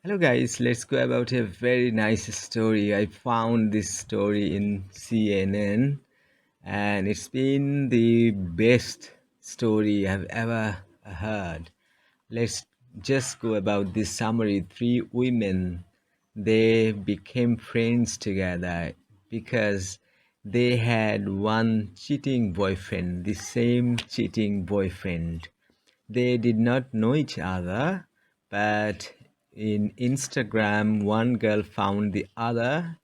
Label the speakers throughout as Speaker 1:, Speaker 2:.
Speaker 1: Hello, guys. Let's go about a very nice story. I found this story in CNN, and it's been the best story I've ever heard. Let's just go about this summary. Three women, they became friends together because they had one cheating boyfriend, the same cheating boyfriend. They did not know each other, but in Instagram, one girl found the other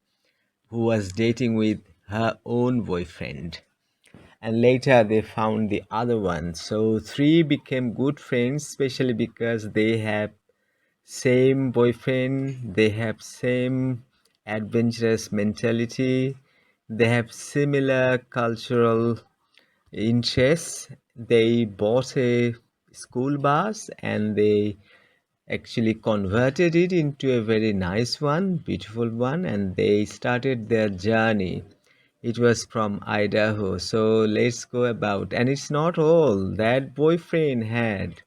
Speaker 1: who was dating with her own boyfriend. And later they found the other one. So three became good friends, especially because they have same boyfriend, they have same adventurous mentality, they have similar cultural interests. They bought a school bus and they actually converted it into a very nice one, beautiful one, and they started their journey. It was from Idaho. So let's go about. And it's not all. That boyfriend had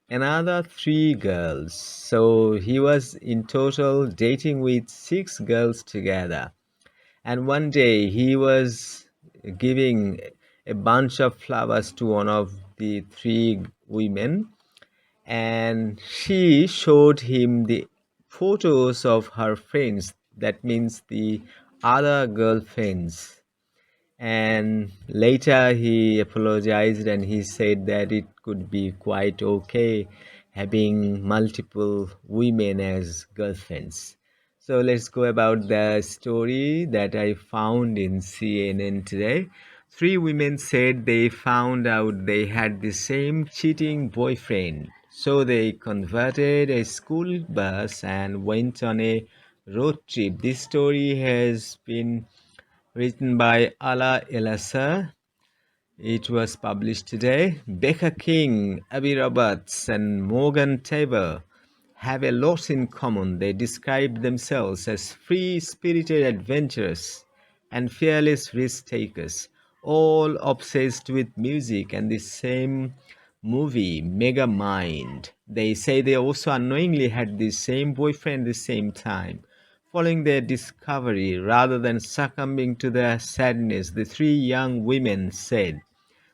Speaker 1: another three girls. So he was in total dating with six girls together. And one day he was giving a bunch of flowers to one of the three women, and she showed him the photos of her friends. That means the other girlfriends. And later he apologized and he said that it could be quite okay having multiple women as girlfriends. So let's go about the story that I found in CNN today. Three women said they found out they had the same cheating boyfriend. So they converted a school bus and went on a road trip. This story has been written by Ala Elasa. It was published today. Bekah King, Abi Roberts, and Morgan Tabor have a lot in common. They describe themselves as free-spirited adventurers and fearless risk-takers, all obsessed with music and the same movie, Megamind. They say they also unknowingly had the same boyfriend at the same time. Following their discovery, rather than succumbing to their sadness, the three young women said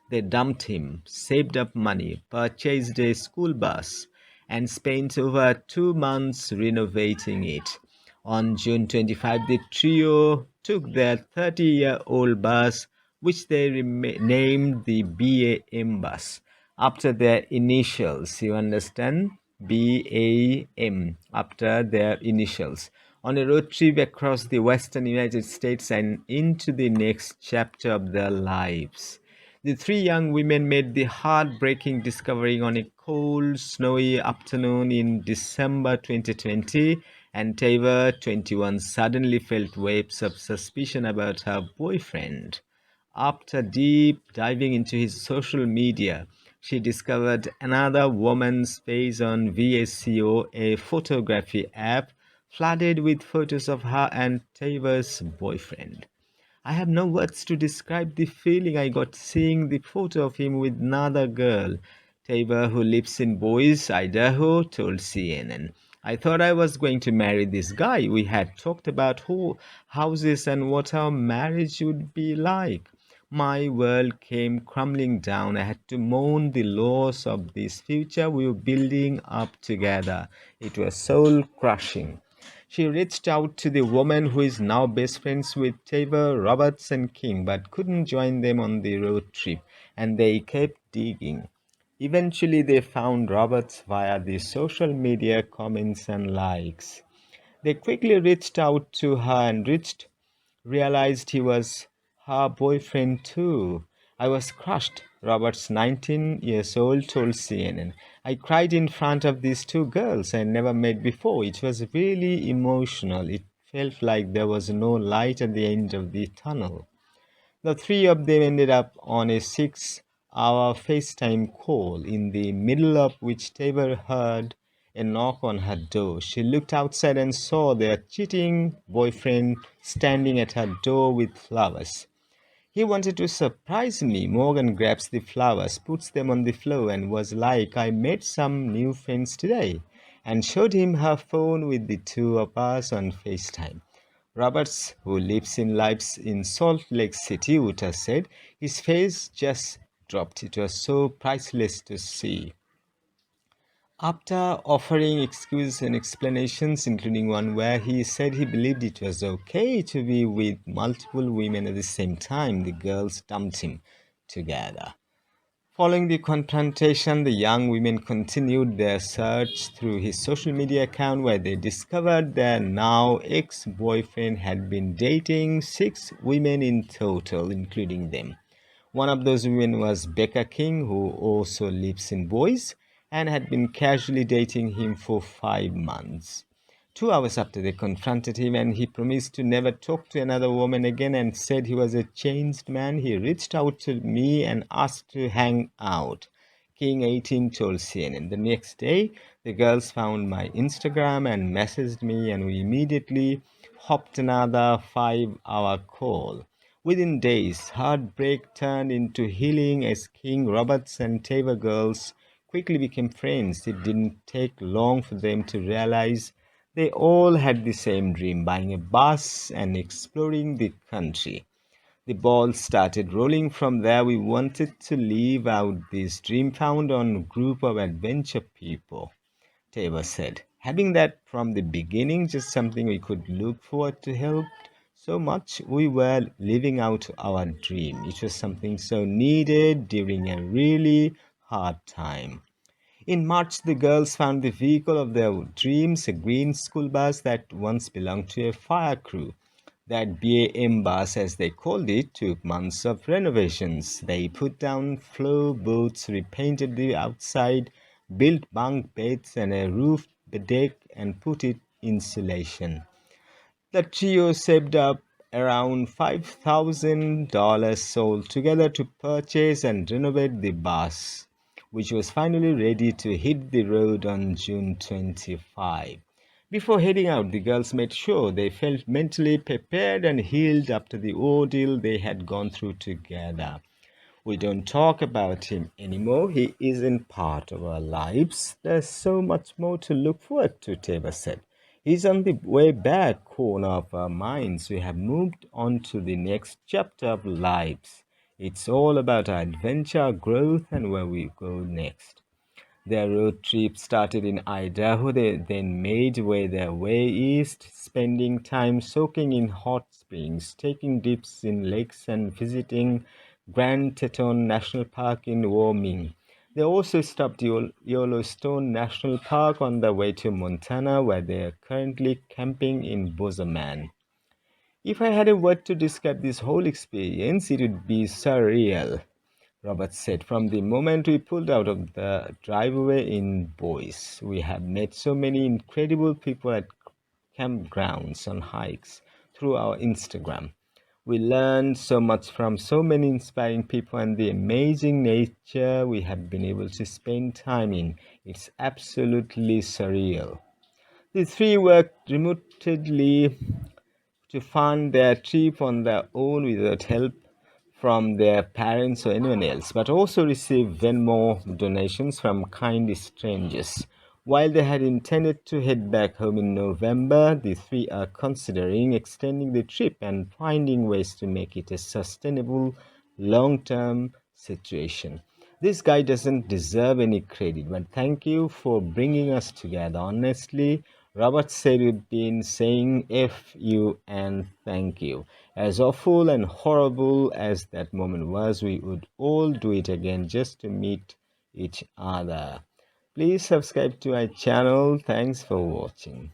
Speaker 1: they dumped him, saved up money, purchased a school bus, and spent over 2 months renovating it. On June 25, the trio took their 30-year-old bus, which they named the BAM bus, after their initials. You understand? BAM, after their initials, on a road trip across the western United States and into the next chapter of their lives. The three young women made the heartbreaking discovery on a cold, snowy afternoon in December 2020, and Tabor, 21, suddenly felt waves of suspicion about her boyfriend. After deep diving into his social media, she discovered another woman's face on VSCO, a photography app flooded with photos of her and Tabor's boyfriend. I have no words to describe the feeling I got seeing the photo of him with another girl. Tabor, who lives in Boise, Idaho, told CNN. I thought I was going to marry this guy. We had talked about houses and what our marriage would be like. My world came crumbling down. I had to mourn the loss of this future we were building up together. It was soul crushing. She reached out to the woman who is now best friends with Tabor, Roberts, and King, but couldn't join them on the road trip, and they kept digging. Eventually, they found Roberts via the social media comments and likes. They quickly reached out to her and realized he was her boyfriend too. I was crushed, Roberts, 19 years old, told CNN. I cried in front of these two girls I never met before. It was really emotional. It felt like there was no light at the end of the tunnel. The three of them ended up on a 6-hour FaceTime call, in the middle of which Tabor heard a knock on her door. She looked outside and saw their cheating boyfriend standing at her door with flowers. He wanted to surprise me. Morgan grabs the flowers, puts them on the floor, and was like, I made some new friends today. and showed him her phone with the two of us on FaceTime. Roberts, who lives in Salt Lake City, Utah, said his face just dropped. It was so priceless to see. After offering excuses and explanations, including one where he said he believed it was okay to be with multiple women at the same time, the girls dumped him together. Following the confrontation, the young women continued their search through his social media account where they discovered their now ex boyfriend had been dating 6 women in total, including them. One of those women was Bekah King, who also lives in Boise and had been casually dating him for 5 months. 2 hours after they confronted him and he promised to never talk to another woman again and said he was a changed man, he reached out to me and asked to hang out. King 18 told CNN. The next day, the girls found my Instagram and messaged me, and we immediately hopped another 5 hour call. Within days, heartbreak turned into healing as King Roberts and Tabor girls quickly became friends. It didn't take long for them to realize they all had the same dream, buying a bus and exploring the country. The ball started rolling from there. We wanted to live out this dream found on a group of adventure people, Tabor said. Having that from the beginning, just something we could look forward to, helped so much. We were living out our dream. It was something so needed during a really hard time. In March, the girls found the vehicle of their dreams, a green school bus that once belonged to a fire crew. That BAM bus, as they called it, took months of renovations. They put down floorboards, repainted the outside, built bunk beds and a roof deck, and put it insulation. The trio saved up around $5,000 sold together to purchase and renovate the bus, which was finally ready to hit the road on June 25. Before heading out, the girls made sure they felt mentally prepared and healed after the ordeal they had gone through together. We don't talk about him anymore. He isn't part of our lives. There's so much more to look forward to, Tabor said. He's on the way back corner of our minds. We have moved on to the next chapter of lives. It's all about our adventure, growth, and where we go next. Their road trip started in Idaho. They then made their way east, spending time soaking in hot springs, taking dips in lakes, and visiting Grand Teton National Park in Wyoming. They also stopped Yellowstone National Park on their way to Montana, where they are currently camping in Bozeman. If I had a word to describe this whole experience, it would be surreal. Roberts said, from the moment we pulled out of the driveway in Boise, we have met so many incredible people at campgrounds, on hikes, through our Instagram. We learned so much from so many inspiring people and the amazing nature we have been able to spend time in. It's absolutely surreal. The three worked remotely to fund their trip on their own without help from their parents or anyone else, but also received Venmo donations from kind strangers. While they had intended to head back home in November, the three are considering extending the trip and finding ways to make it a sustainable, long term situation. This guy doesn't deserve any credit, but thank you for bringing us together. Honestly, Robert said we've been saying F you and thank you. As awful and horrible as that moment was, we would all do it again just to meet each other. Please subscribe to my channel. Thanks for watching.